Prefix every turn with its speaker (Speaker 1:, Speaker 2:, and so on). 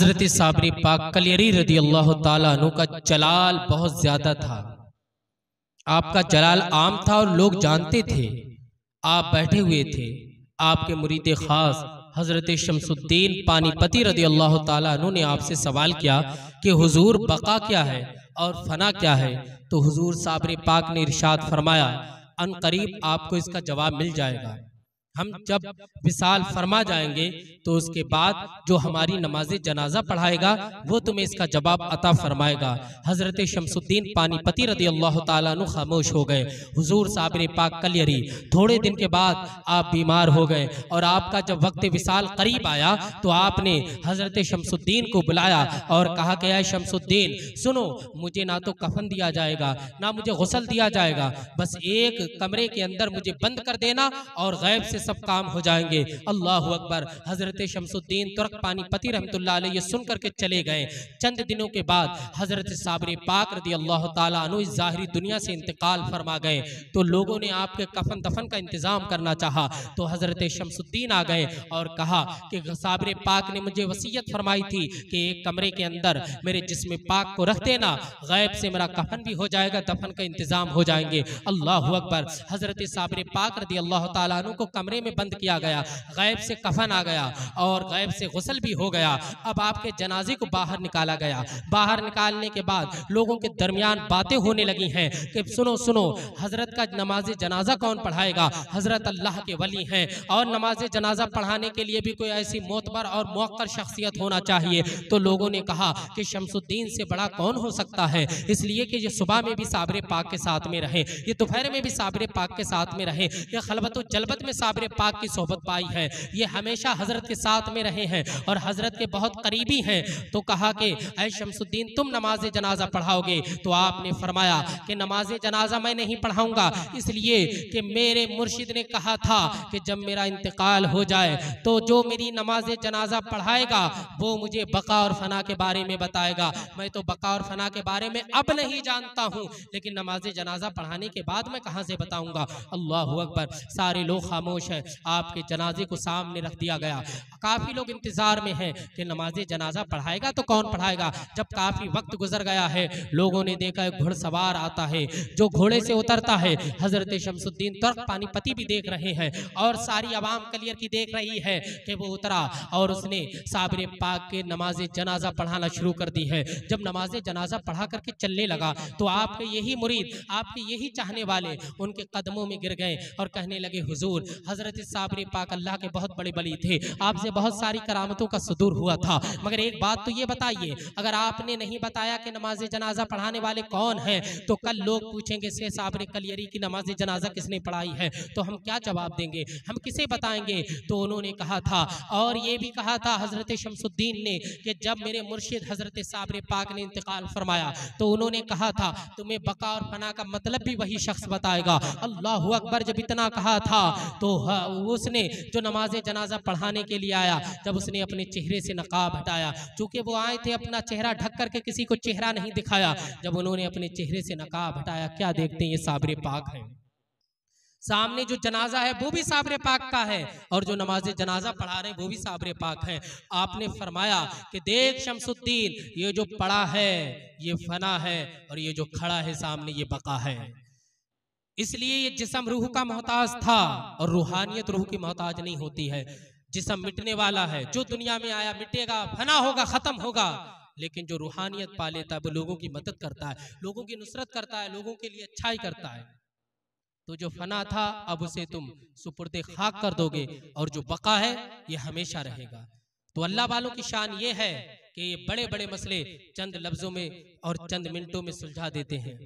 Speaker 1: हजरत साबरी पाक कलियरी रदी अल्लाह ताला अन्हु का जलाल बहुत ज्यादा था। आपका जलाल आम था और लोग जानते थे। आप बैठे हुए थे, आपके मुरीद खास हजरत शमसुद्दीन पानीपती रदी अल्लाह ताला अन्हु ने आपसे सवाल किया कि हुजूर बका क्या है और फना क्या है। तो हुजूर साबरी पाक ने इरशाद फरमाया, अन करीब आपको इसका जवाब मिल जाएगा। हम जब विसाल फरमा जाएंगे तो उसके बाद जो हमारी नमाज जनाजा पढ़ाएगा वो तुम्हें इसका जवाब अता फरमाएगा। हजरत शमसुद्दीन पानीपती रदी अल्लाह ताला अन्हु खामोश हो गए। हुजूर साबिर पाक कलियरी थोड़े दिन के बाद आप बीमार हो गए और आपका जब वक्त विसाल करीब आया तो आपने हजरत शमसुद्दीन को बुलाया और कहा कि ऐ शमसुद्दीन सुनो, मुझे ना तो कफन दिया जाएगा ना मुझे गुस्ल दिया जाएगा, बस एक कमरे के अंदर मुझे बंद कर देना और गैब से सब काम हो जाएंगे। अल्लाह अकबर। हजरत शमसुद्दीन तुर्क पानीपती रहमतुल्लाह अलैह सुन करके चले गए। चंद दिनों के बाद हजरत साबरी पाक रदी अल्लाह ताला अन्हु इस जाहिरी दुनिया से इंतकाल फरमा गए। तो लोगों ने आपके कफन दफन का इंतजाम करना चाहा तो हजरत शमसुद्दीन आ गए और कहा कि साबरी पाक ने मुझे वसीयत फरमाई थी कि एक कमरे के अंदर मेरे जिस्म पाक को रख देना, गैब से मेरा कफन भी हो जाएगा, दफन का इंतजाम हो जाएंगे। अल्लाह अकबर। हजरत साबरी पाक रदी अल्लाह ताला अन्हु को कमरे में बंद किया गया, गैब से कफन आ गया और गैब से गुस्ल भी हो गया। अब आपके जनाजे को बाहर निकाला गया। बाहर निकालने के बाद लोगों के दरमियान बातें होने लगी हैं कि सुनो सुनो, हजरत का नमाज जनाजा कौन पढ़ाएगा, हजरत अल्लाह के वली हैं और नमाज जनाजा पढ़ाने के लिए भी कोई ऐसी मोतबर और मुअक्कर शख्सियत होना चाहिए। तो लोगों ने कहा कि शमसुद्दीन से बड़ा कौन हो सकता है, इसलिए कि ये सुबह में भी साबरे पाक के साथ में रहे, ये दोपहर में भी साबरे पाक के साथ में रहे, ये खलबत व जलबत में साबरे पाक की सोहबत पाई है, ये हमेशा हजरत के साथ में रहे हैं और हजरत के बहुत करीबी हैं। तो कहा कि ऐ शमसुद्दीन तुम नमाज जनाजा पढ़ाओगे। तो आपने फरमाया कि नमाज जनाजा मैं नहीं पढ़ाऊंगा, इसलिए कि मेरे मुर्शिद ने कहा था कि जब मेरा इंतकाल हो जाए तो जो मेरी नमाज जनाजा पढ़ाएगा वो मुझे बका और फना के बारे में बताएगा। मैं तो बका और फना के बारे में अब नहीं जानता हूँ, लेकिन नमाज जनाजा पढ़ाने के बाद मैं कहाँ से बताऊंगा। अल्लाह अकबर। सारे लोग खामोश हैं। आपके जनाजे को सामने रख दिया गया। काफी लोग इंतजार में हैं कि नमाज जनाजा पढ़ाएगा तो कौन पढ़ाएगा। जब काफी वक्त गुजर गया है, लोगों ने देखा एक घुड़सवार आता है जो घोड़े से उतरता है। हजरत शमसुद्दीन तुर्क पानीपती भी देख रहे हैं और सारी अवाम कलियर की देख रही है कि वो उतरा और उसने साबिर पाक के नमाज जनाजा पढ़ाना शुरू कर दी है। जब नमाज जनाजा पढ़ा करके चलने लगा तो आपके यही मुरीद, आपके यही चाहने वाले उनके कदमों में गिर गए और कहने लगे, हुजूर हजरत साबरी पाक अल्लाह के बहुत बड़े बली थे, आपसे बहुत सारी करामतों का सुदूर हुआ था, मगर एक बात तो ये बताइए, अगर आपने नहीं बताया कि नमाज जनाजा पढ़ाने वाले कौन हैं तो कल लोग पूछेंगे से साबरी कलियरी की नमाज जनाजा किसने पढ़ाई है, तो हम क्या जवाब देंगे, हम किसे बताएंगे। तो उन्होंने कहा था और ये भी कहा था हजरत शमसुद्दीन ने कि जब मेरे मुर्शिद हजरत साबरी पाक ने इंतकाल फरमाया तो उन्होंने कहा था तुम्हें बका और फना का मतलब भी वही शख्स बताएगा। अल्लाह अकबर। जब इतना कहा था तो उसने जो नमाज जनाजा पढ़ाने के लिए आया, जब उसने अपने चेहरे से नकाब हटाया, चूंकि वो आए थे अपना चेहरा ढक करके, किसी को चेहरा नहीं दिखाया, जब उन्होंने अपने चेहरे से नकाब हटाया, क्या देखते हैं ये साबरे पाक है। सामने जो जनाजा है वो भी साबरे पाक का है और जो नमाज जनाजा पढ़ा रहे हैं वो भी साबरे पाक है। आपने फरमाया कि देख शमसुद्दीन, ये जो पड़ा है ये फना है और ये जो खड़ा है सामने ये बका है। इसलिए ये जिस्म रूह का मोहताज था और रूहानियत रूह की मोहताज नहीं होती है। जिस्म मिटने वाला है, जो दुनिया में आया मिटेगा, फना होगा, खत्म होगा, लेकिन जो रूहानियत पा लेता है वो लोगों की मदद करता है, लोगों की नुसरत करता है, लोगों के लिए अच्छाई करता है। तो जो फना था अब उसे तुम सुपुर्दे खाक कर दोगे और जो बका है ये हमेशा रहेगा। तो अल्लाह वालों की शान ये है कि ये बड़े बड़े मसले चंद लफ्जों में और चंद मिनटों में सुलझा देते हैं।